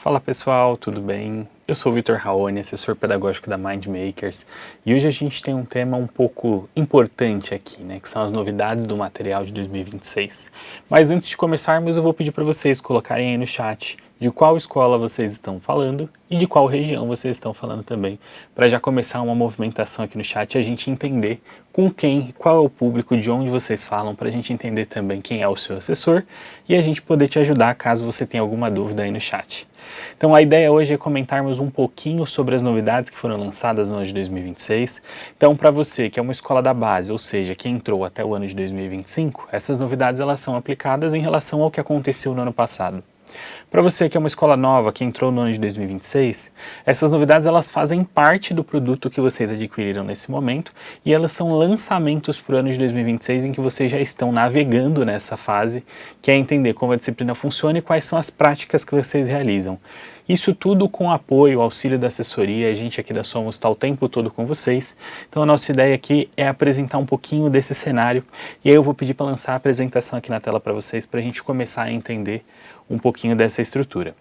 Fala pessoal, tudo bem? Eu sou o Vitor Raoni, assessor pedagógico da MindMakers, e hoje a gente tem um tema um pouco importante aqui, né, que são as novidades do material de 2026. Mas antes de começarmos, eu vou pedir para vocês colocarem aí no chat de qual escola vocês estão falando e de qual região vocês estão falando também, para já começar uma movimentação aqui no chat e a gente entender com quem, qual é o público, de onde vocês falam, para a gente entender também quem é o seu assessor e a gente poder te ajudar caso você tenha alguma dúvida aí no chat. Então a ideia hoje é comentarmos um pouquinho sobre as novidades que foram lançadas no ano de 2026. Então para você que é uma escola da base, ou seja, que entrou até o ano de 2025, essas novidades elas são aplicadas em relação ao que aconteceu no ano passado. Para você que é uma escola nova, que entrou no ano de 2026, essas novidades elas fazem parte do produto que vocês adquiriram nesse momento e elas são lançamentos para o ano de 2026 em que vocês já estão navegando nessa fase, que é entender como a disciplina funciona e quais são as práticas que vocês realizam. Isso tudo com apoio, auxílio da assessoria, a gente aqui da Somos está o tempo todo com vocês. Então a nossa ideia aqui é apresentar um pouquinho desse cenário e aí eu vou pedir para lançar a apresentação aqui na tela para vocês para a gente começar a entender um pouquinho dessa estrutura.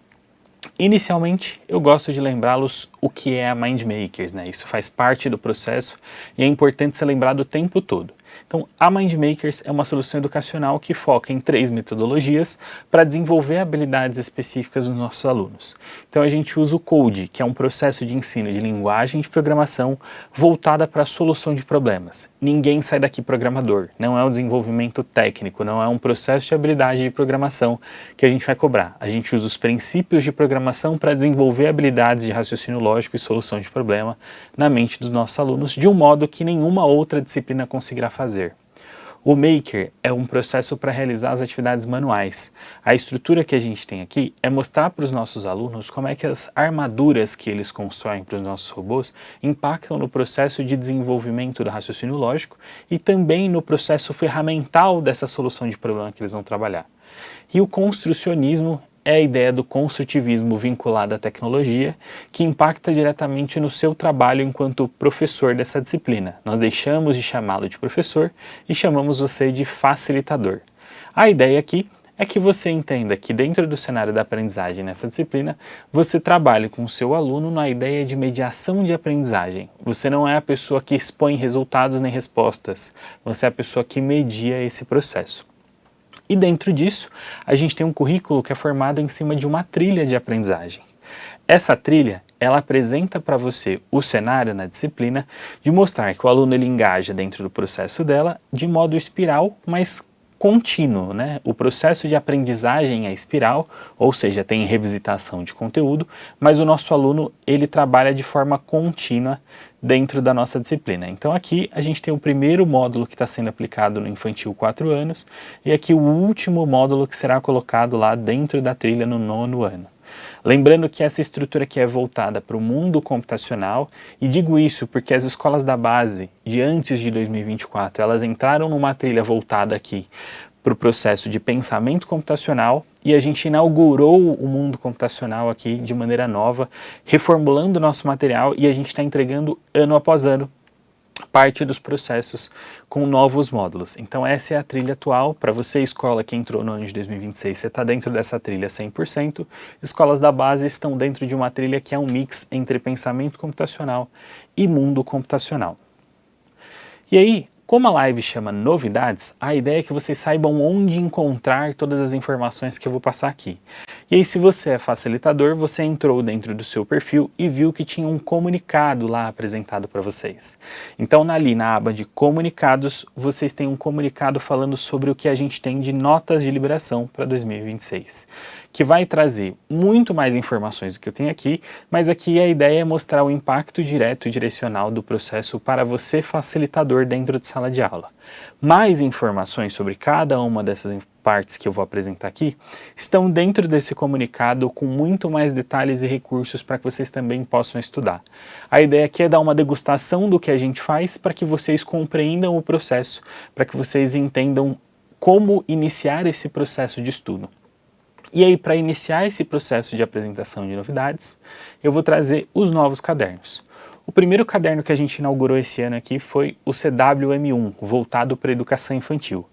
Inicialmente, eu gosto de lembrá-los o que é a MindMakers, né? Isso faz parte do processo e é importante ser lembrado o tempo todo. Então, a MindMakers é uma solução educacional que foca em 3 metodologias para desenvolver habilidades específicas dos nossos alunos. Então, a gente usa o Code, que é um processo de ensino de linguagem de programação voltada para a solução de problemas. Ninguém sai daqui programador, não é um desenvolvimento técnico, não é um processo de habilidade de programação que a gente vai cobrar. A gente usa os princípios de programação para desenvolver habilidades de raciocínio lógico e solução de problema na mente dos nossos alunos de um modo que nenhuma outra disciplina conseguirá fazer. O Maker é um processo para realizar as atividades manuais. A estrutura que a gente tem aqui é mostrar para os nossos alunos como é que as armaduras que eles constroem para os nossos robôs impactam no processo de desenvolvimento do raciocínio lógico e também no processo ferramental dessa solução de problema que eles vão trabalhar. E o construcionismo é a ideia do construtivismo vinculado à tecnologia, que impacta diretamente no seu trabalho enquanto professor dessa disciplina. Nós deixamos de chamá-lo de professor e chamamos você de facilitador. A ideia aqui é que você entenda que dentro do cenário da aprendizagem nessa disciplina, você trabalhe com o seu aluno na ideia de mediação de aprendizagem. Você não é a pessoa que expõe resultados nem respostas, você é a pessoa que media esse processo. E dentro disso, a gente tem um currículo que é formado em cima de uma trilha de aprendizagem. Essa trilha, ela apresenta para você o cenário na disciplina de mostrar que o aluno ele engaja dentro do processo dela de modo espiral, mas contínuo, né? O processo de aprendizagem é espiral, ou seja, tem revisitação de conteúdo, mas o nosso aluno ele trabalha de forma contínua dentro da nossa disciplina. Então aqui a gente tem o primeiro módulo que está sendo aplicado no infantil 4 anos e aqui o último módulo que será colocado lá dentro da trilha no 9º ano. Lembrando que essa estrutura aqui é voltada para o mundo computacional e digo isso porque as escolas da base de antes de 2024 elas entraram numa trilha voltada aqui para o processo de pensamento computacional e a gente inaugurou o mundo computacional aqui de maneira nova, reformulando o nosso material e a gente está entregando ano após ano parte dos processos com novos módulos. Então essa é a trilha atual. Para você, escola que entrou no ano de 2026, você está dentro dessa trilha 100%. Escolas da base estão dentro de uma trilha que é um mix entre pensamento computacional e mundo computacional. E aí, como a live chama novidades, a ideia é que vocês saibam onde encontrar todas as informações que eu vou passar aqui. E aí, se você é facilitador, você entrou dentro do seu perfil e viu que tinha um comunicado lá apresentado para vocês. Então, ali na aba de comunicados, vocês têm um comunicado falando sobre o que a gente tem de notas de liberação para 2026. Que vai trazer muito mais informações do que eu tenho aqui, mas aqui a ideia é mostrar o impacto direto e direcional do processo para você facilitador dentro de sala de aula. Mais informações sobre cada uma dessas partes que eu vou apresentar aqui estão dentro desse comunicado com muito mais detalhes e recursos para que vocês também possam estudar. A ideia aqui é dar uma degustação do que a gente faz para que vocês compreendam o processo, para que vocês entendam como iniciar esse processo de estudo. E aí, para iniciar esse processo de apresentação de novidades, eu vou trazer os novos cadernos. O primeiro caderno que a gente inaugurou esse ano aqui foi o CWM1, voltado para a educação infantil.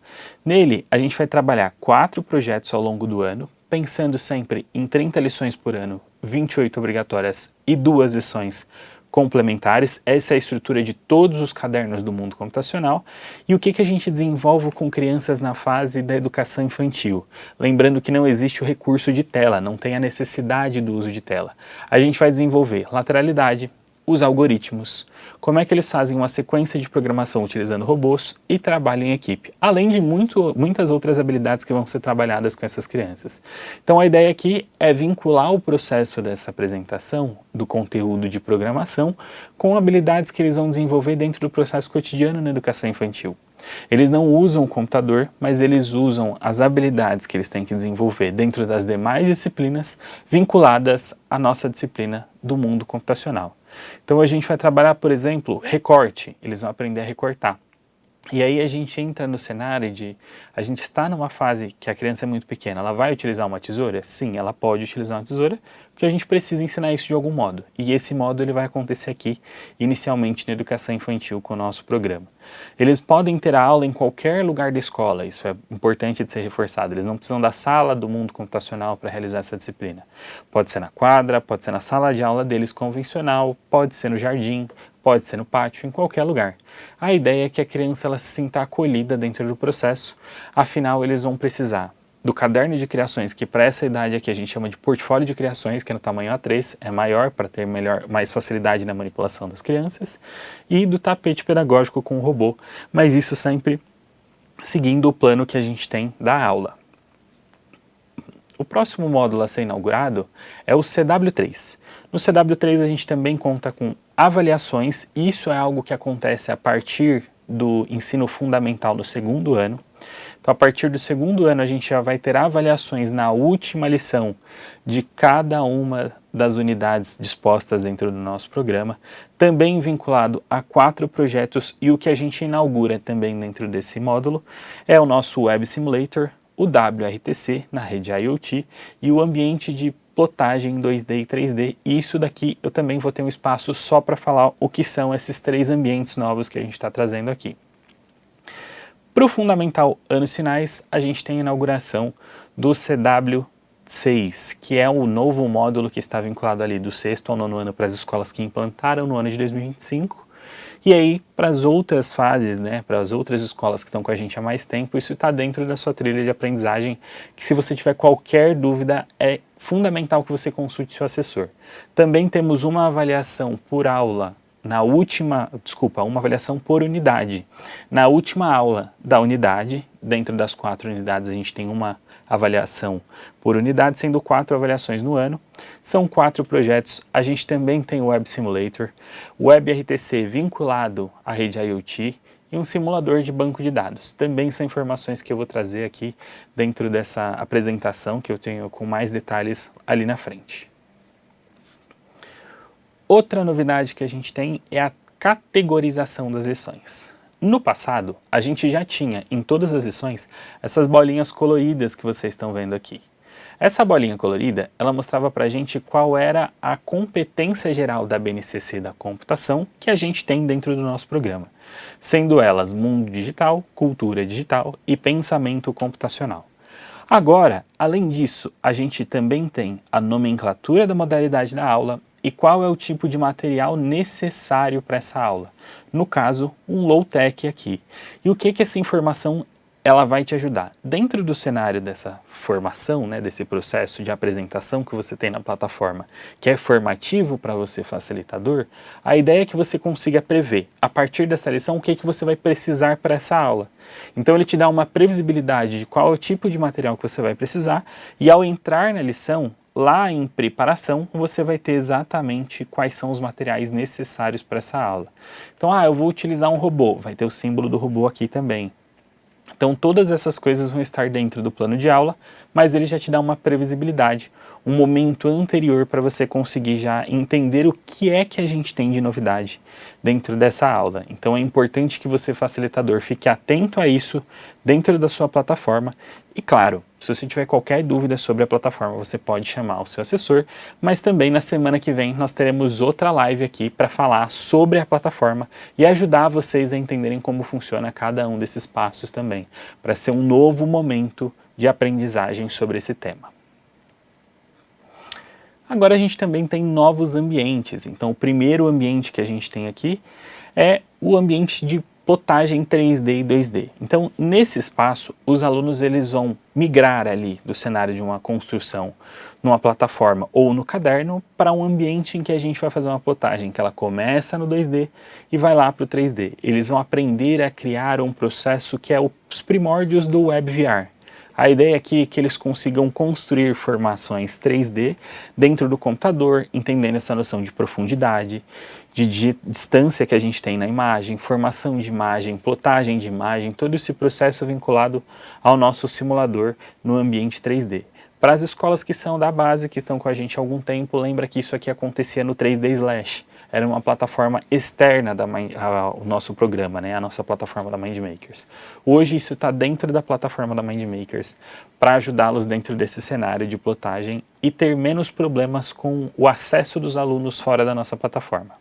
Nele, a gente vai trabalhar 4 projetos ao longo do ano, pensando sempre em 30 lições por ano 28 obrigatórias e 2 lições complementares. Essa é a estrutura de todos os cadernos do mundo computacional. E o que a gente desenvolve com crianças na fase da educação infantil? Lembrando que não existe o recurso de tela, não tem a necessidade do uso de tela. A gente vai desenvolver lateralidade, os algoritmos, como é que eles fazem uma sequência de programação utilizando robôs e trabalham em equipe, além de muitas outras habilidades que vão ser trabalhadas com essas crianças. Então a ideia aqui é vincular o processo dessa apresentação do conteúdo de programação com habilidades que eles vão desenvolver dentro do processo cotidiano na educação infantil. Eles não usam o computador, mas eles usam as habilidades que eles têm que desenvolver dentro das demais disciplinas vinculadas à nossa disciplina do mundo computacional. Então a gente vai trabalhar, por exemplo, recorte, eles vão aprender a recortar. E aí a gente entra no cenário de, a gente está numa fase que a criança é muito pequena, ela vai utilizar uma tesoura? Sim, ela pode utilizar uma tesoura, porque a gente precisa ensinar isso de algum modo. E esse modo ele vai acontecer aqui, inicialmente na educação infantil com o nosso programa. Eles podem ter a aula em qualquer lugar da escola, isso é importante de ser reforçado, eles não precisam da sala do mundo computacional para realizar essa disciplina. Pode ser na quadra, pode ser na sala de aula deles convencional, pode ser no jardim, pode ser no pátio, em qualquer lugar. A ideia é que a criança ela se sinta acolhida dentro do processo, afinal eles vão precisar do caderno de criações, que para essa idade aqui a gente chama de portfólio de criações, que é no tamanho A3, é maior para ter mais facilidade na manipulação das crianças, e do tapete pedagógico com o robô, mas isso sempre seguindo o plano que a gente tem da aula. O próximo módulo a ser inaugurado é o CW3. No CW3 a gente também conta com avaliações, isso é algo que acontece a partir do ensino fundamental do segundo ano. Então, a partir do segundo ano, a gente já vai ter avaliações na última lição de cada uma das unidades dispostas dentro do nosso programa, também vinculado a 4 projetos, e o que a gente inaugura também dentro desse módulo é o nosso Web Simulator, o WRTC na rede IoT e o ambiente de plotagem em 2D e 3D. E isso daqui eu também vou ter um espaço só para falar o que são esses 3 ambientes novos que a gente está trazendo aqui. Para o Fundamental Anos Finais, a gente tem a inauguração do CW6, que é o novo módulo que está vinculado ali do 6º ao 9º ano para as escolas que implantaram no ano de 2025. E aí, para as outras fases, né, para as outras escolas que estão com a gente há mais tempo, isso está dentro da sua trilha de aprendizagem, que se você tiver qualquer dúvida, é fundamental que você consulte seu assessor. Também temos uma avaliação por aula uma avaliação por unidade. Na última aula da unidade, dentro das 4 unidades a gente tem uma avaliação por unidade, sendo 4 avaliações no ano. São 4 projetos. A gente também tem o Web Simulator, o WebRTC vinculado à rede IoT e um simulador de banco de dados. Também são informações que eu vou trazer aqui dentro dessa apresentação que eu tenho com mais detalhes ali na frente. Outra novidade que a gente tem é a categorização das lições. No passado, a gente já tinha em todas as lições essas bolinhas coloridas que vocês estão vendo aqui. Essa bolinha colorida, ela mostrava para a gente qual era a competência geral da BNCC da computação que a gente tem dentro do nosso programa, sendo elas mundo digital, cultura digital e pensamento computacional. Agora, além disso, a gente também tem a nomenclatura da modalidade da aula e qual é o tipo de material necessário para essa aula. No caso, um low-tech aqui. E o que essa informação ela vai te ajudar? Dentro do cenário dessa formação, né, desse processo de apresentação que você tem na plataforma, que é formativo para você, facilitador, a ideia é que você consiga prever, a partir dessa lição, o que você vai precisar para essa aula. Então ele te dá uma previsibilidade de qual é o tipo de material que você vai precisar, e ao entrar na lição, lá em preparação, você vai ter exatamente quais são os materiais necessários para essa aula. Então, eu vou utilizar um robô, vai ter o símbolo do robô aqui também. Então, todas essas coisas vão estar dentro do plano de aula, mas ele já te dá uma previsibilidade, um momento anterior para você conseguir já entender o que é que a gente tem de novidade dentro dessa aula. Então, é importante que você, facilitador, fique atento a isso dentro da sua plataforma. E claro, se você tiver qualquer dúvida sobre a plataforma, você pode chamar o seu assessor, mas também na semana que vem nós teremos outra live aqui para falar sobre a plataforma e ajudar vocês a entenderem como funciona cada um desses passos também, para ser um novo momento de aprendizagem sobre esse tema. Agora a gente também tem novos ambientes. Então o primeiro ambiente que a gente tem aqui é o ambiente de plotagem 3D e 2D. Então, nesse espaço, os alunos eles vão migrar ali do cenário de uma construção numa plataforma ou no caderno para um ambiente em que a gente vai fazer uma plotagem, que ela começa no 2D e vai lá para o 3D. Eles vão aprender a criar um processo que é os primórdios do WebVR. A ideia aqui é que eles consigam construir formações 3D dentro do computador, entendendo essa noção de profundidade, de distância que a gente tem na imagem, formação de imagem, plotagem de imagem, todo esse processo vinculado ao nosso simulador no ambiente 3D. Para as escolas que são da base, que estão com a gente há algum tempo, lembra que isso aqui acontecia no 3D Slash. Era uma plataforma externa ao nosso programa, né? A nossa plataforma da MindMakers. Hoje isso está dentro da plataforma da MindMakers para ajudá-los dentro desse cenário de plotagem e ter menos problemas com o acesso dos alunos fora da nossa plataforma.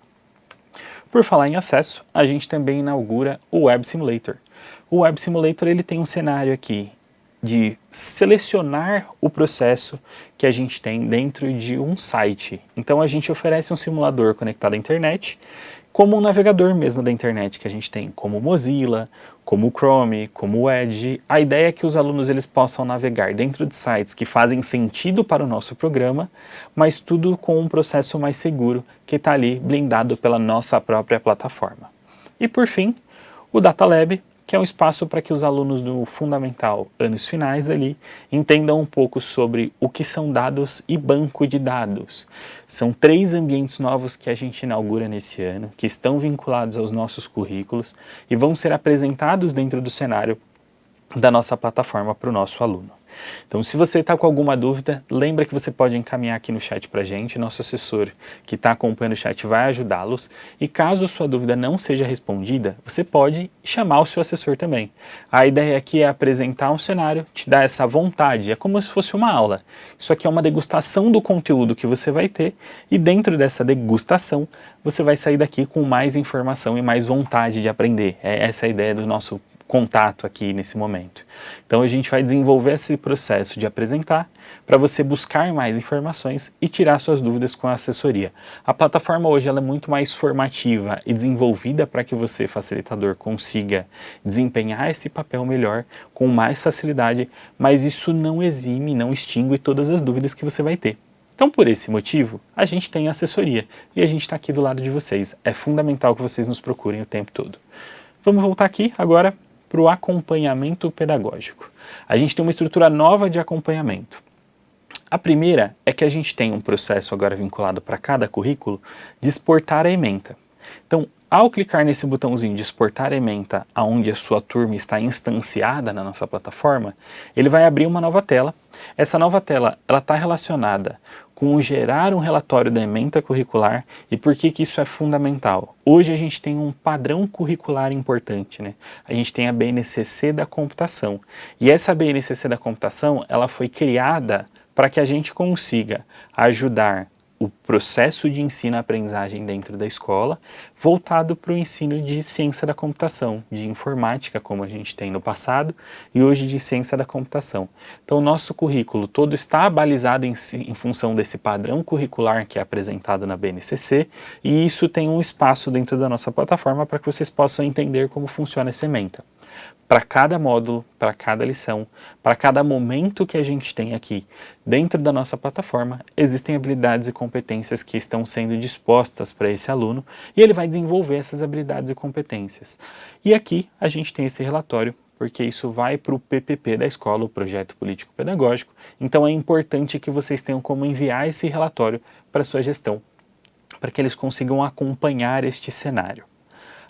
Por falar em acesso, a gente também inaugura o Web Simulator. O Web Simulator ele tem um cenário aqui de selecionar o processo que a gente tem dentro de um site. Então a gente oferece um simulador conectado à internet, como um navegador mesmo da internet que a gente tem, como o Mozilla, como o Chrome, como o Edge. A ideia é que os alunos eles possam navegar dentro de sites que fazem sentido para o nosso programa, mas tudo com um processo mais seguro que está ali blindado pela nossa própria plataforma. E por fim, o Data Lab, que é um espaço para que os alunos do fundamental, anos finais ali, entendam um pouco sobre o que são dados e banco de dados. São 3 ambientes novos que a gente inaugura nesse ano, que estão vinculados aos nossos currículos e vão ser apresentados dentro do cenário da nossa plataforma para o nosso aluno. Então, se você está com alguma dúvida, lembra que você pode encaminhar aqui no chat para a gente, nosso assessor que está acompanhando o chat vai ajudá-los, e caso sua dúvida não seja respondida, você pode chamar o seu assessor também. A ideia aqui é apresentar um cenário, te dar essa vontade, é como se fosse uma aula. Isso aqui é uma degustação do conteúdo que você vai ter, e dentro dessa degustação, você vai sair daqui com mais informação e mais vontade de aprender. É essa a ideia do nosso contato aqui nesse momento. Então a gente vai desenvolver esse processo de apresentar para você buscar mais informações e tirar suas dúvidas com a assessoria. A plataforma hoje ela é muito mais formativa e desenvolvida para que você, facilitador, consiga desempenhar esse papel melhor, com mais facilidade, mas isso não exime, não extingue todas as dúvidas que você vai ter. Então, por esse motivo, a gente tem assessoria e a gente está aqui do lado de vocês. É fundamental que vocês nos procurem o tempo todo. Vamos voltar aqui agora para o acompanhamento pedagógico. A gente tem uma estrutura nova de acompanhamento. A primeira é que a gente tem um processo agora vinculado para cada currículo de exportar a ementa. Então, ao clicar nesse botãozinho de exportar a ementa, onde a sua turma está instanciada na nossa plataforma, ele vai abrir uma nova tela. Essa nova tela está relacionada com o gerar um relatório da ementa curricular e por que isso é fundamental. Hoje a gente tem um padrão curricular importante, né? A gente tem a BNCC da computação. E essa BNCC da computação, ela foi criada para que a gente consiga ajudar o processo de ensino-aprendizagem dentro da escola, voltado para o ensino de ciência da computação, de informática, como a gente tem no passado, e hoje de ciência da computação. Então, o nosso currículo todo está balizado em função desse padrão curricular que é apresentado na BNCC, e isso tem um espaço dentro da nossa plataforma para que vocês possam entender como funciona essa ementa. Para cada módulo, para cada lição, para cada momento que a gente tem aqui dentro da nossa plataforma, existem habilidades e competências que estão sendo dispostas para esse aluno e ele vai desenvolver essas habilidades e competências. E aqui a gente tem esse relatório, porque isso vai para o PPP da escola, o Projeto Político Pedagógico, então é importante que vocês tenham como enviar esse relatório para a sua gestão, para que eles consigam acompanhar este cenário.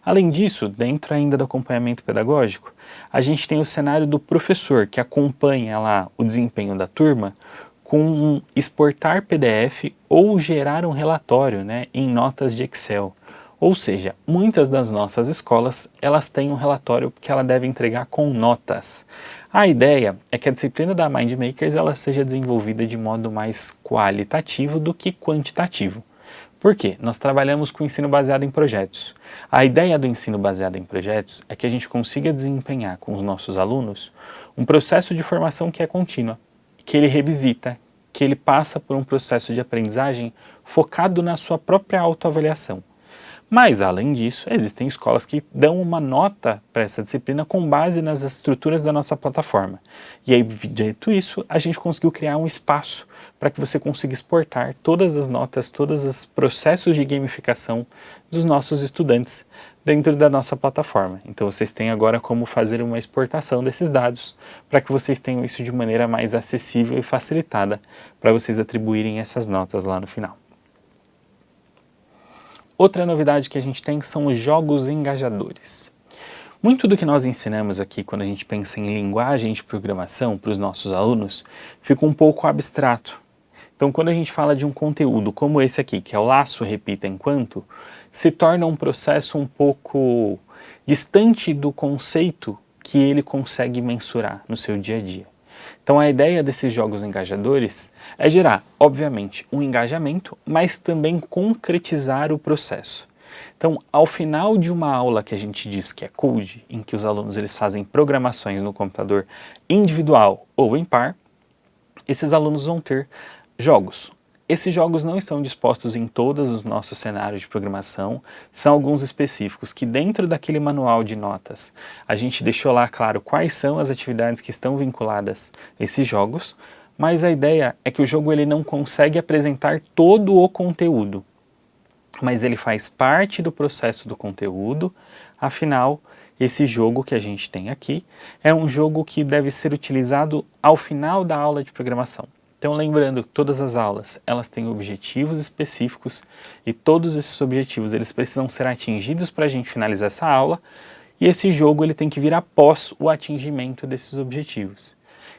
Além disso, dentro ainda do acompanhamento pedagógico, a gente tem o cenário do professor, que acompanha lá o desempenho da turma com um exportar PDF ou gerar um relatório, né, em notas de Excel. Ou seja, muitas das nossas escolas, elas têm um relatório que ela deve entregar com notas. A ideia é que a disciplina da MindMakers ela seja desenvolvida de modo mais qualitativo do que quantitativo. Por quê? Nós trabalhamos com ensino baseado em projetos. A ideia do ensino baseado em projetos é que a gente consiga desempenhar com os nossos alunos um processo de formação que é contínua, que ele revisita, que ele passa por um processo de aprendizagem focado na sua própria autoavaliação. Mas, além disso, existem escolas que dão uma nota para essa disciplina com base nas estruturas da nossa plataforma. E aí, dito isso, a gente conseguiu criar um espaço para que você consiga exportar todas as notas, todos os processos de gamificação dos nossos estudantes dentro da nossa plataforma. Então, vocês têm agora como fazer uma exportação desses dados para que vocês tenham isso de maneira mais acessível e facilitada para vocês atribuírem essas notas lá no final. Outra novidade que a gente tem são os jogos engajadores. Muito do que nós ensinamos aqui quando a gente pensa em linguagem de programação para os nossos alunos fica um pouco abstrato. Então, quando a gente fala de um conteúdo como esse aqui, que é o laço repita enquanto, se torna um processo um pouco distante do conceito que ele consegue mensurar no seu dia a dia. Então a ideia desses jogos engajadores é gerar, obviamente, um engajamento, mas também concretizar o processo. Então, ao final de uma aula que a gente diz que é code, em que os alunos eles fazem programações no computador individual ou em par, esses alunos vão ter jogos. Esses jogos não estão dispostos em todos os nossos cenários de programação, são alguns específicos que dentro daquele manual de notas a gente deixou lá claro quais são as atividades que estão vinculadas a esses jogos, mas a ideia é que o jogo ele não consegue apresentar todo o conteúdo, mas ele faz parte do processo do conteúdo, afinal, esse jogo que a gente tem aqui é um jogo que deve ser utilizado ao final da aula de programação. Então, lembrando que todas as aulas, elas têm objetivos específicos e todos esses objetivos, eles precisam ser atingidos para a gente finalizar essa aula e esse jogo ele tem que vir após o atingimento desses objetivos.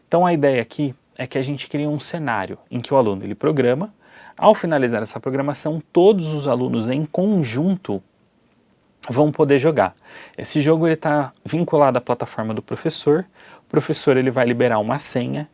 Então, a ideia aqui é que a gente cria um cenário em que o aluno ele programa, ao finalizar essa programação, todos os alunos em conjunto vão poder jogar. Esse jogo está vinculado à plataforma do professor, o professor ele vai liberar uma senha,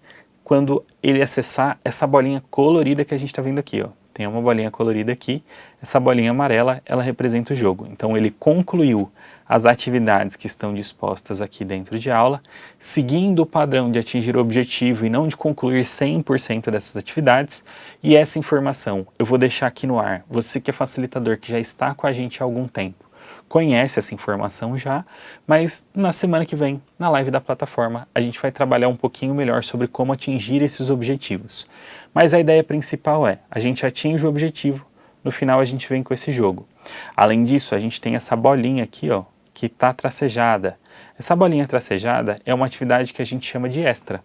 quando ele acessar essa bolinha colorida que a gente está vendo aqui, ó. Tem uma bolinha colorida aqui, essa bolinha amarela, ela representa o jogo. Então ele concluiu as atividades que estão dispostas aqui dentro de aula, seguindo o padrão de atingir o objetivo e não de concluir 100% dessas atividades, e essa informação eu vou deixar aqui no ar. Você que é facilitador, que já está com a gente há algum tempo, conhece essa informação já, mas na semana que vem, na live da plataforma, a gente vai trabalhar um pouquinho melhor sobre como atingir esses objetivos. Mas a ideia principal é, a gente atinge o objetivo, no final a gente vem com esse jogo. Além disso, a gente tem essa bolinha aqui, ó, que está tracejada. Essa bolinha tracejada é uma atividade que a gente chama de extra,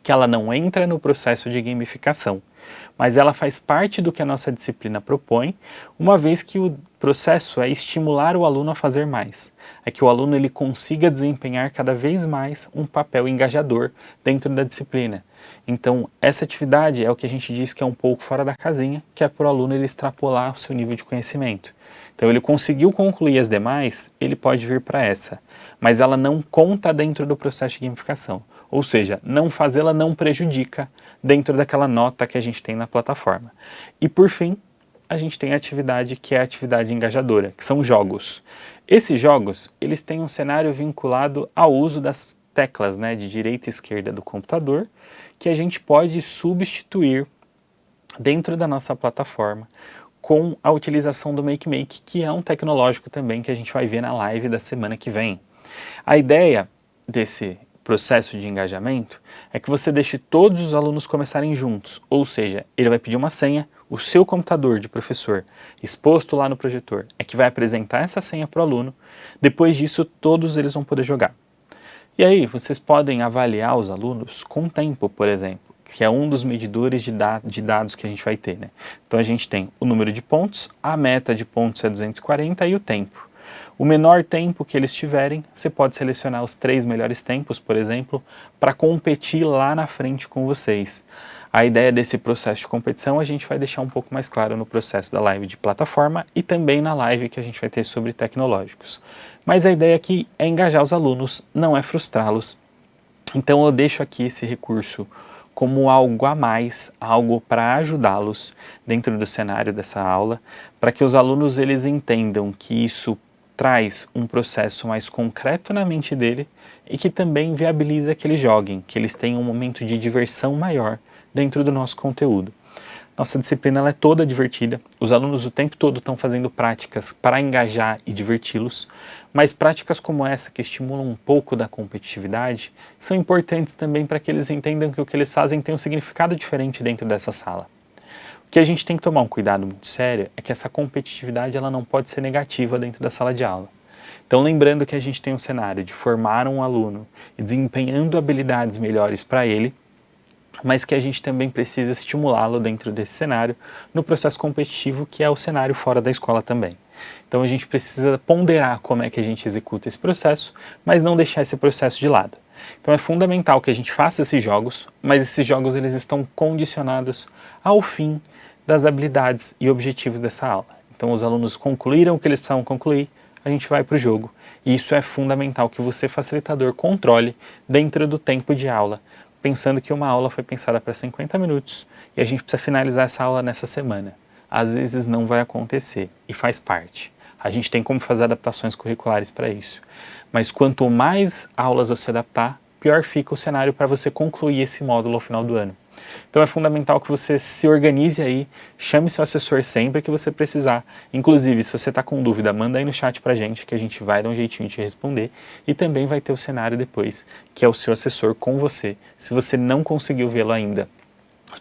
que ela não entra no processo de gamificação, mas ela faz parte do que a nossa disciplina propõe, uma vez que o processo é estimular o aluno a fazer mais. É que o aluno ele consiga desempenhar cada vez mais um papel engajador dentro da disciplina. Então, essa atividade é o que a gente diz que é um pouco fora da casinha, que é para o aluno ele extrapolar o seu nível de conhecimento. Então, ele conseguiu concluir as demais, ele pode vir para essa, mas ela não conta dentro do processo de gamificação. Ou seja, não fazê-la não prejudica dentro daquela nota que a gente tem na plataforma. E por fim, a gente tem a atividade que é a atividade engajadora, que são jogos. Esses jogos, eles têm um cenário vinculado ao uso das teclas, né, de direita e esquerda do computador, que a gente pode substituir dentro da nossa plataforma com a utilização do MakeMake, que é um tecnológico também que a gente vai ver na live da semana que vem. A ideia desse processo de engajamento é que você deixe todos os alunos começarem juntos, ou seja, ele vai pedir uma senha, o seu computador de professor exposto lá no projetor é que vai apresentar essa senha para o aluno, depois disso todos eles vão poder jogar. E aí vocês podem avaliar os alunos com tempo, por exemplo, que é um dos medidores de dados que a gente vai ter, né? Então a gente tem o número de pontos, a meta de pontos é 240 e o tempo. O menor tempo que eles tiverem, você pode selecionar os 3 melhores tempos, por exemplo, para competir lá na frente com vocês. A ideia desse processo de competição a gente vai deixar um pouco mais claro no processo da live de plataforma e também na live que a gente vai ter sobre tecnológicos. Mas a ideia aqui é engajar os alunos, não é frustrá-los. Então eu deixo aqui esse recurso como algo a mais, algo para ajudá-los dentro do cenário dessa aula, para que os alunos eles entendam que isso traz um processo mais concreto na mente dele e que também viabiliza que eles joguem, que eles tenham um momento de diversão maior dentro do nosso conteúdo. Nossa disciplina ela é toda divertida, os alunos o tempo todo estão fazendo práticas para engajar e diverti-los, mas práticas como essa, que estimulam um pouco da competitividade, são importantes também para que eles entendam que o que eles fazem tem um significado diferente dentro dessa sala. O que a gente tem que tomar um cuidado muito sério é que essa competitividade ela não pode ser negativa dentro da sala de aula. Então, lembrando que a gente tem um cenário de formar um aluno e desempenhando habilidades melhores para ele, mas que a gente também precisa estimulá-lo dentro desse cenário no processo competitivo, que é o cenário fora da escola também. Então a gente precisa ponderar como é que a gente executa esse processo, mas não deixar esse processo de lado. Então é fundamental que a gente faça esses jogos, mas esses jogos eles estão condicionados ao fim das habilidades e objetivos dessa aula. Então os alunos concluíram o que eles precisavam concluir, a gente vai para o jogo. E isso é fundamental que você, facilitador, controle dentro do tempo de aula, pensando que uma aula foi pensada para 50 minutos e a gente precisa finalizar essa aula nessa semana. Às vezes não vai acontecer e faz parte. A gente tem como fazer adaptações curriculares para isso. Mas quanto mais aulas você adaptar, pior fica o cenário para você concluir esse módulo ao final do ano. Então é fundamental que você se organize aí, chame seu assessor sempre que você precisar. Inclusive, se você está com dúvida, manda aí no chat pra gente que a gente vai dar um jeitinho de responder. E também vai ter o cenário depois, que é o seu assessor com você. Se você não conseguiu vê-lo ainda,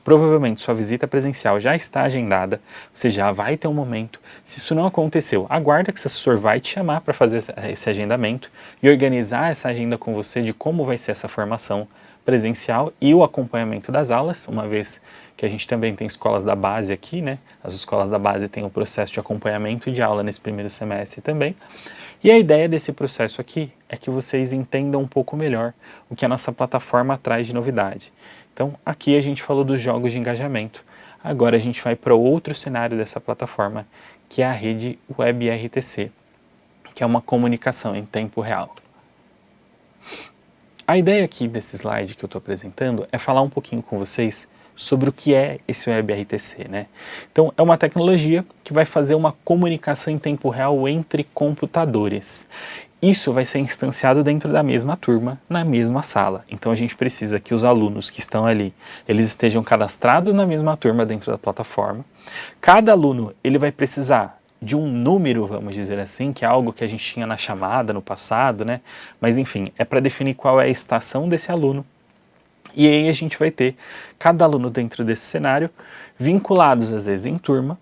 provavelmente sua visita presencial já está agendada, você já vai ter um momento. Se isso não aconteceu, aguarda que seu assessor vai te chamar para fazer esse agendamento e organizar essa agenda com você de como vai ser essa formação presencial e o acompanhamento das aulas, uma vez que a gente também tem escolas da base aqui, né? As escolas da base têm o processo de acompanhamento de aula nesse primeiro semestre também. E a ideia desse processo aqui é que vocês entendam um pouco melhor o que a nossa plataforma traz de novidade. Então, aqui a gente falou dos jogos de engajamento. Agora a gente vai para outro cenário dessa plataforma, que é a rede WebRTC, que é uma comunicação em tempo real. A ideia aqui desse slide que eu estou apresentando é falar um pouquinho com vocês sobre o que é esse WebRTC, né? Então, é uma tecnologia que vai fazer uma comunicação em tempo real entre computadores. Isso vai ser instanciado dentro da mesma turma, na mesma sala. Então, a gente precisa que os alunos que estão ali, eles estejam cadastrados na mesma turma dentro da plataforma. Cada aluno, ele vai precisar de um número, vamos dizer assim, que é algo que a gente tinha na chamada no passado, né? Mas enfim, é para definir qual é a estação desse aluno. E aí a gente vai ter cada aluno dentro desse cenário, vinculados às vezes em turma,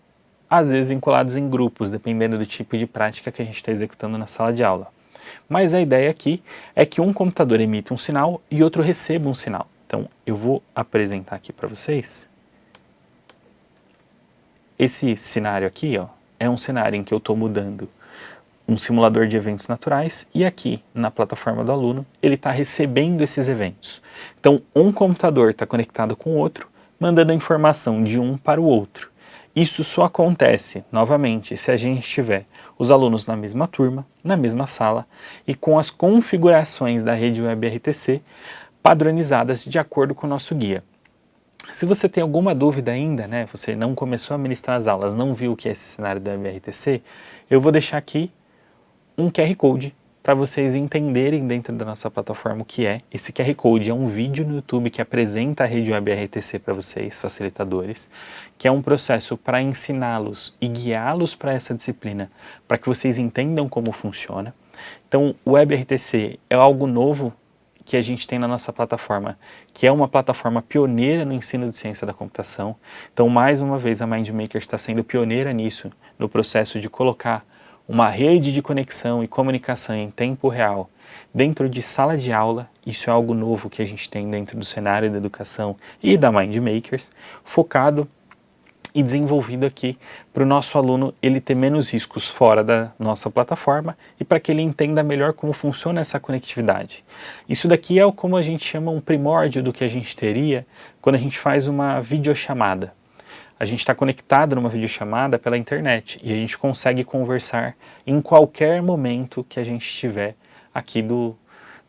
às vezes vinculados em grupos, dependendo do tipo de prática que a gente está executando na sala de aula. Mas a ideia aqui é que um computador emita um sinal e outro receba um sinal. Então eu vou apresentar aqui para vocês. Esse cenário aqui, ó, é um cenário em que eu estou mudando um simulador de eventos naturais e aqui na plataforma do aluno ele está recebendo esses eventos. Então um computador está conectado com o outro, mandando a informação de um para o outro. Isso só acontece, novamente, se a gente tiver os alunos na mesma turma, na mesma sala e com as configurações da rede WebRTC padronizadas de acordo com o nosso guia. Se você tem alguma dúvida ainda, né, você não começou a ministrar as aulas, não viu o que é esse cenário da WebRTC, eu vou deixar aqui um QR Code para vocês entenderem dentro da nossa plataforma o que é. Esse QR Code é um vídeo no YouTube que apresenta a rede WebRTC para vocês, facilitadores, que é um processo para ensiná-los e guiá-los para essa disciplina, para que vocês entendam como funciona. Então, o WebRTC é algo novo que a gente tem na nossa plataforma, que é uma plataforma pioneira no ensino de ciência da computação. Então, mais uma vez, a MindMaker está sendo pioneira nisso, no processo de colocar uma rede de conexão e comunicação em tempo real dentro de sala de aula. Isso é algo novo que a gente tem dentro do cenário da educação e da MindMakers, focado e desenvolvido aqui para o nosso aluno ele ter menos riscos fora da nossa plataforma e para que ele entenda melhor como funciona essa conectividade. Isso daqui é como a gente chama um primórdio do que a gente teria quando a gente faz uma videochamada. A gente está conectado numa videochamada pela internet e a gente consegue conversar em qualquer momento que a gente estiver aqui do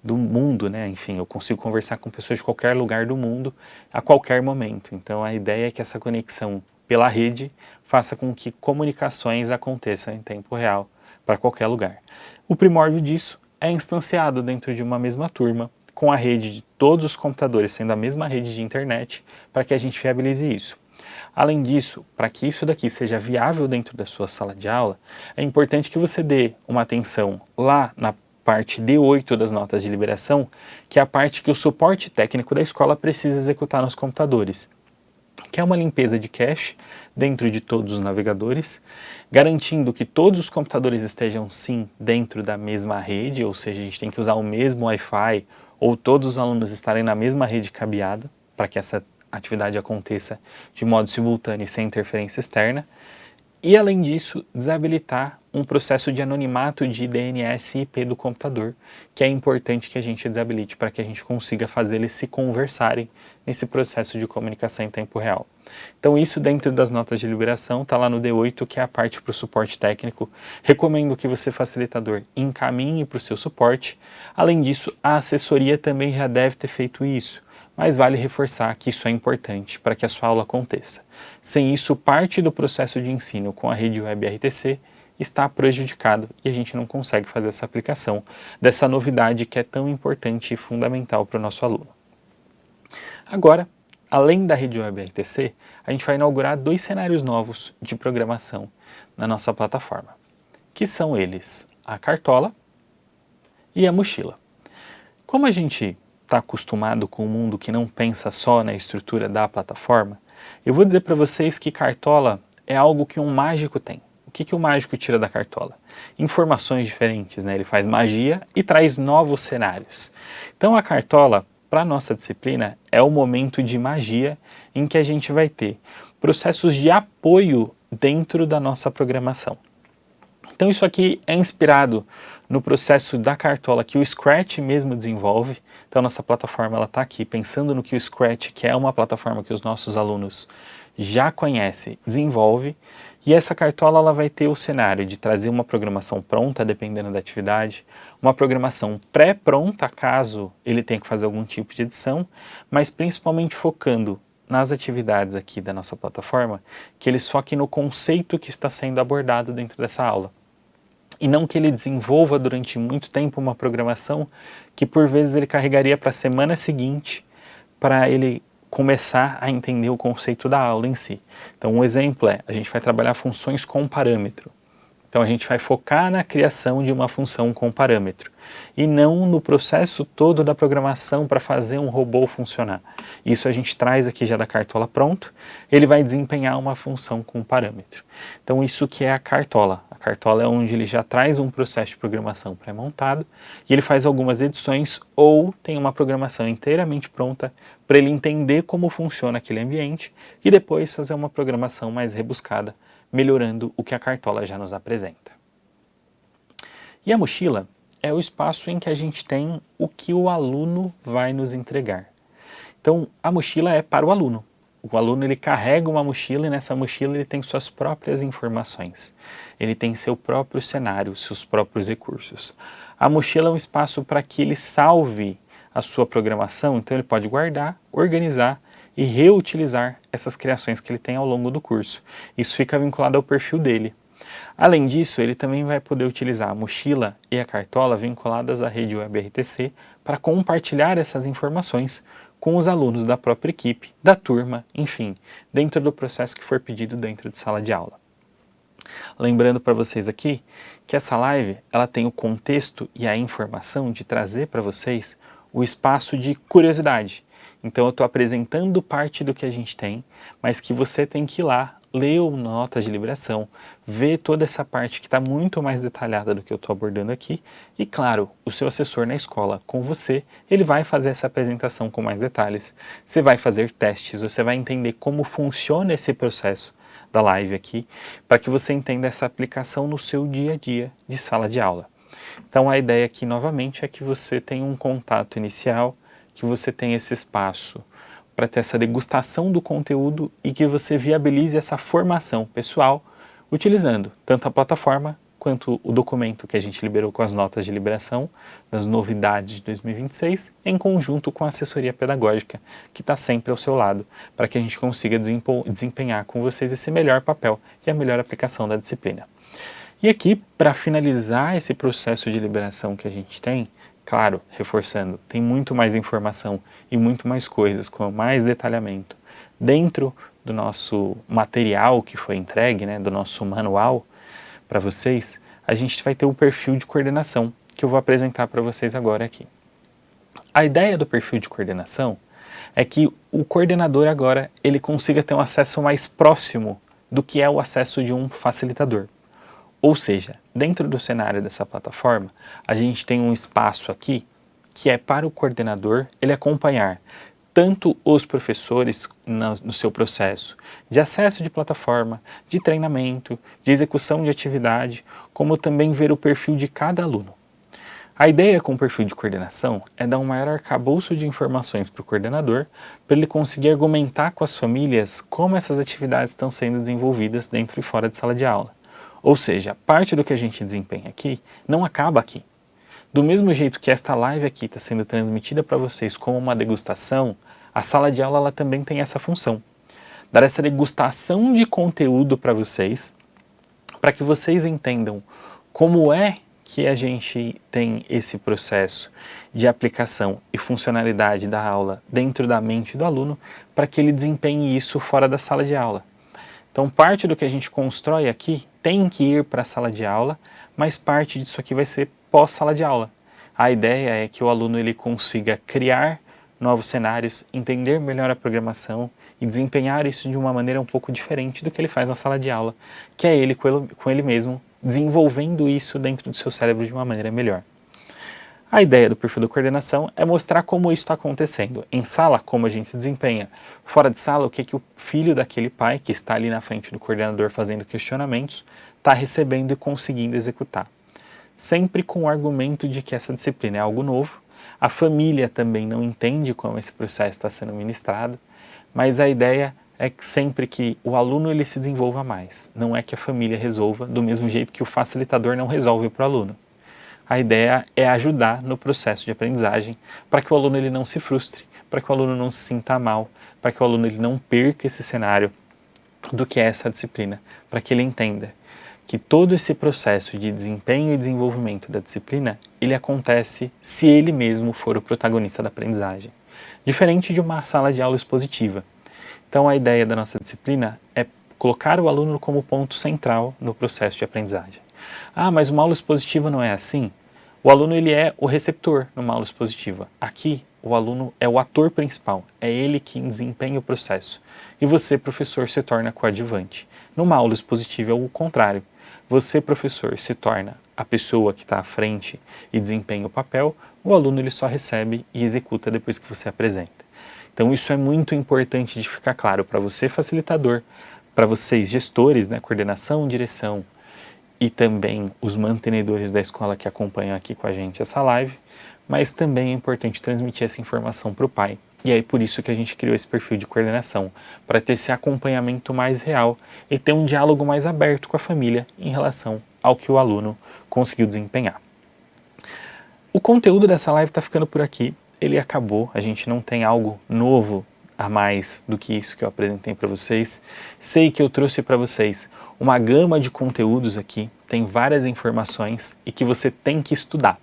mundo, né? Enfim, eu consigo conversar com pessoas de qualquer lugar do mundo a qualquer momento. Então a ideia é que essa conexão pela rede faça com que comunicações aconteçam em tempo real para qualquer lugar. O primórdio disso é instanciado dentro de uma mesma turma, com a rede de todos os computadores sendo a mesma rede de internet para que a gente viabilize isso. Além disso, para que isso daqui seja viável dentro da sua sala de aula, é importante que você dê uma atenção lá na parte D8 das notas de liberação, que é a parte que o suporte técnico da escola precisa executar nos computadores, que é uma limpeza de cache dentro de todos os navegadores, garantindo que todos os computadores estejam sim dentro da mesma rede, ou seja, a gente tem que usar o mesmo Wi-Fi ou todos os alunos estarem na mesma rede cabeada para que essa atividade aconteça de modo simultâneo e sem interferência externa. E além disso, desabilitar um processo de anonimato de DNS e IP do computador, que é importante que a gente desabilite para que a gente consiga fazer eles se conversarem nesse processo de comunicação em tempo real. Então isso dentro das notas de liberação está lá no D8, que é a parte para o suporte técnico. Recomendo que você, facilitador, encaminhe para o seu suporte. Além disso, a assessoria também já deve ter feito isso, mas vale reforçar que isso é importante para que a sua aula aconteça. Sem isso, parte do processo de ensino com a rede web RTC está prejudicado e a gente não consegue fazer essa aplicação dessa novidade que é tão importante e fundamental para o nosso aluno. Agora, além da rede web RTC, a gente vai inaugurar 2 cenários novos de programação na nossa plataforma, que são eles a cartola e a mochila. Como a gente está acostumado com um mundo que não pensa só na estrutura da plataforma, eu vou dizer para vocês que cartola é algo que um mágico tem. O que o mágico tira da cartola? Informações diferentes, né? Ele faz magia e traz novos cenários. Então a cartola, para a nossa disciplina, é o momento de magia em que a gente vai ter processos de apoio dentro da nossa programação. Então isso aqui é inspirado no processo da cartola que o Scratch mesmo desenvolve. Então nossa plataforma está aqui pensando no que o Scratch, que é uma plataforma que os nossos alunos já conhecem, desenvolve. E essa cartola ela vai ter o cenário de trazer uma programação pronta, dependendo da atividade, uma programação pré-pronta, caso ele tenha que fazer algum tipo de edição, mas principalmente focando nas atividades aqui da nossa plataforma, que eles foquem no conceito que está sendo abordado dentro dessa aula. E não que ele desenvolva durante muito tempo uma programação que por vezes ele carregaria para a semana seguinte para ele começar a entender o conceito da aula em si. Então um exemplo é, a gente vai trabalhar funções com parâmetro. Então a gente vai focar na criação de uma função com parâmetro e não no processo todo da programação para fazer um robô funcionar. Isso a gente traz aqui já da cartola pronto, ele vai desempenhar uma função com parâmetro. Então isso que é a cartola. A cartola é onde ele já traz um processo de programação pré-montado e ele faz algumas edições ou tem uma programação inteiramente pronta para ele entender como funciona aquele ambiente e depois fazer uma programação mais rebuscada, melhorando o que a cartola já nos apresenta. E a mochila é o espaço em que a gente tem o que o aluno vai nos entregar. Então, a mochila é para o aluno. O aluno ele carrega uma mochila e nessa mochila ele tem suas próprias informações. Ele tem seu próprio cenário, seus próprios recursos. A mochila é um espaço para que ele salve a sua programação, então ele pode guardar, organizar e reutilizar essas criações que ele tem ao longo do curso. Isso fica vinculado ao perfil dele. Além disso, ele também vai poder utilizar a mochila e a cartola vinculadas à rede web RTC para compartilhar essas informações com os alunos da própria equipe, da turma, enfim, dentro do processo que for pedido dentro de sala de aula. Lembrando para vocês aqui que essa live ela tem o contexto e a informação de trazer para vocês o espaço de curiosidade. Então eu estou apresentando parte do que a gente tem, mas que você tem que ir lá, ler o notas de liberação, ver toda essa parte que está muito mais detalhada do que eu estou abordando aqui, e claro, o seu assessor na escola com você, ele vai fazer essa apresentação com mais detalhes, você vai fazer testes, você vai entender como funciona esse processo da live aqui, para que você entenda essa aplicação no seu dia a dia de sala de aula. Então a ideia aqui novamente é que você tenha um contato inicial, que você tenha esse espaço para ter essa degustação do conteúdo e que você viabilize essa formação pessoal utilizando tanto a plataforma quanto o documento que a gente liberou com as notas de liberação das novidades de 2026, em conjunto com a assessoria pedagógica que está sempre ao seu lado, para que a gente consiga desempenhar com vocês esse melhor papel e a melhor aplicação da disciplina. E aqui, para finalizar esse processo de liberação que a gente tem, Claro, reforçando, tem muito mais informação e muito mais coisas, com mais detalhamento. Dentro do nosso material que foi entregue, né, do nosso manual para vocês, a gente vai ter o perfil de coordenação, que eu vou apresentar para vocês agora aqui. A ideia do perfil de coordenação é que o coordenador agora ele consiga ter um acesso mais próximo do que é o acesso de um facilitador. Ou seja, dentro do cenário dessa plataforma, a gente tem um espaço aqui que é para o coordenador ele acompanhar tanto os professores no seu processo de acesso de plataforma, de treinamento, de execução de atividade, como também ver o perfil de cada aluno. A ideia com o perfil de coordenação é dar um maior arcabouço de informações para o coordenador, para ele conseguir argumentar com as famílias como essas atividades estão sendo desenvolvidas dentro e fora de sala de aula. Ou seja, parte do que a gente desempenha aqui não acaba aqui. Do mesmo jeito que esta live aqui está sendo transmitida para vocês como uma degustação, a sala de aula ela também tem essa função. Dar essa degustação de conteúdo para vocês, para que vocês entendam como é que a gente tem esse processo de aplicação e funcionalidade da aula dentro da mente do aluno, para que ele desempenhe isso fora da sala de aula. Então, parte do que a gente constrói aqui tem que ir para a sala de aula, mas parte disso aqui vai ser pós-sala de aula. A ideia é que o aluno ele consiga criar novos cenários, entender melhor a programação e desempenhar isso de uma maneira um pouco diferente do que ele faz na sala de aula, que é ele com ele mesmo, desenvolvendo isso dentro do seu cérebro de uma maneira melhor. A ideia do perfil da coordenação é mostrar como isso está acontecendo. Em sala, como a gente desempenha. Fora de sala, o que o filho daquele pai, que está ali na frente do coordenador fazendo questionamentos, está recebendo e conseguindo executar. Sempre com o argumento de que essa disciplina é algo novo. A família também não entende como esse processo está sendo ministrado, mas a ideia é que sempre que o aluno ele se desenvolva mais. Não é que a família resolva do mesmo jeito que o facilitador não resolve para o aluno. A ideia é ajudar no processo de aprendizagem para que o aluno ele não se frustre, para que o aluno não se sinta mal, para que o aluno ele não perca esse cenário do que é essa disciplina, para que ele entenda que todo esse processo de desempenho e desenvolvimento da disciplina, ele acontece se ele mesmo for o protagonista da aprendizagem. Diferente de uma sala de aula expositiva. Então a ideia da nossa disciplina é colocar o aluno como ponto central no processo de aprendizagem. Ah, mas uma aula expositiva não é assim? O aluno ele é o receptor numa aula expositiva. Aqui, o aluno é o ator principal, é ele quem desempenha o processo. E você, professor, se torna coadjuvante. Numa aula expositiva é o contrário. Você, professor, se torna a pessoa que está à frente e desempenha o papel, o aluno ele só recebe e executa depois que você apresenta. Então isso é muito importante de ficar claro para você, facilitador, para vocês, gestores, né, coordenação, direção e também os mantenedores da escola que acompanham aqui com a gente essa live, mas também é importante transmitir essa informação para o pai. E aí por isso que a gente criou esse perfil de coordenação, para ter esse acompanhamento mais real e ter um diálogo mais aberto com a família em relação ao que o aluno conseguiu desempenhar. O conteúdo dessa live está ficando por aqui. Ele acabou, a gente não tem algo novo a mais do que isso que eu apresentei para vocês. Sei que eu trouxe para vocês uma gama de conteúdos aqui, tem várias informações e que você tem que estudar.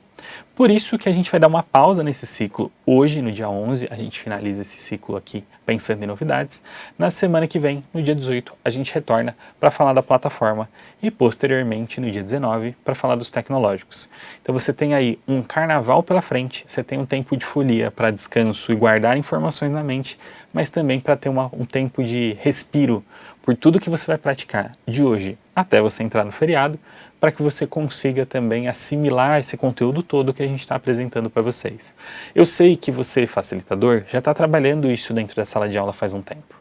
Por isso que a gente vai dar uma pausa nesse ciclo. Hoje, no dia 11, a gente finaliza esse ciclo aqui pensando em novidades. Na semana que vem, no dia 18, a gente retorna para falar da plataforma e posteriormente, no dia 19, para falar dos tecnológicos. Então você tem aí um carnaval pela frente, você tem um tempo de folia para descanso e guardar informações na mente, mas também para ter um tempo de respiro por tudo que você vai praticar de hoje até você entrar no feriado, para que você consiga também assimilar esse conteúdo todo que a gente está apresentando para vocês. Eu sei que você, facilitador, já está trabalhando isso dentro da sala de aula faz um tempo.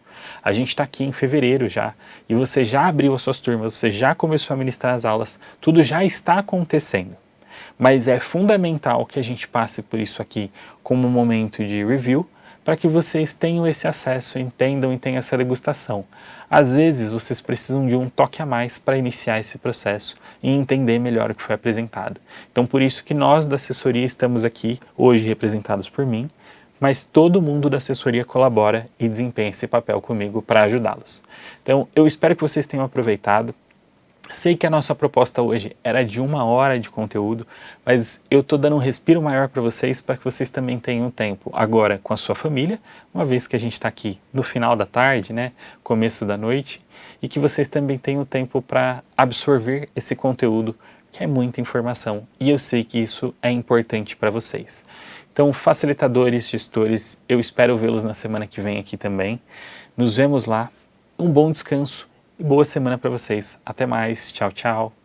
A gente está aqui em fevereiro já, e você já abriu as suas turmas, você já começou a ministrar as aulas, tudo já está acontecendo. Mas é fundamental que a gente passe por isso aqui como um momento de review, para que vocês tenham esse acesso, entendam e tenham essa degustação. Às vezes vocês precisam de um toque a mais para iniciar esse processo e entender melhor o que foi apresentado. Então por isso que nós da assessoria estamos aqui, hoje representados por mim, mas todo mundo da assessoria colabora e desempenha esse papel comigo para ajudá-los. Então eu espero que vocês tenham aproveitado. Sei que a nossa proposta hoje era de 1 hora de conteúdo, mas eu estou dando um respiro maior para que vocês também tenham tempo agora com a sua família, uma vez que a gente está aqui no final da tarde, né, começo da noite, e que vocês também tenham tempo para absorver esse conteúdo, que é muita informação, e eu sei que isso é importante para vocês. Então, facilitadores, gestores, eu espero vê-los na semana que vem aqui também. Nos vemos lá. Um bom descanso e boa semana para vocês. Até mais. Tchau, tchau.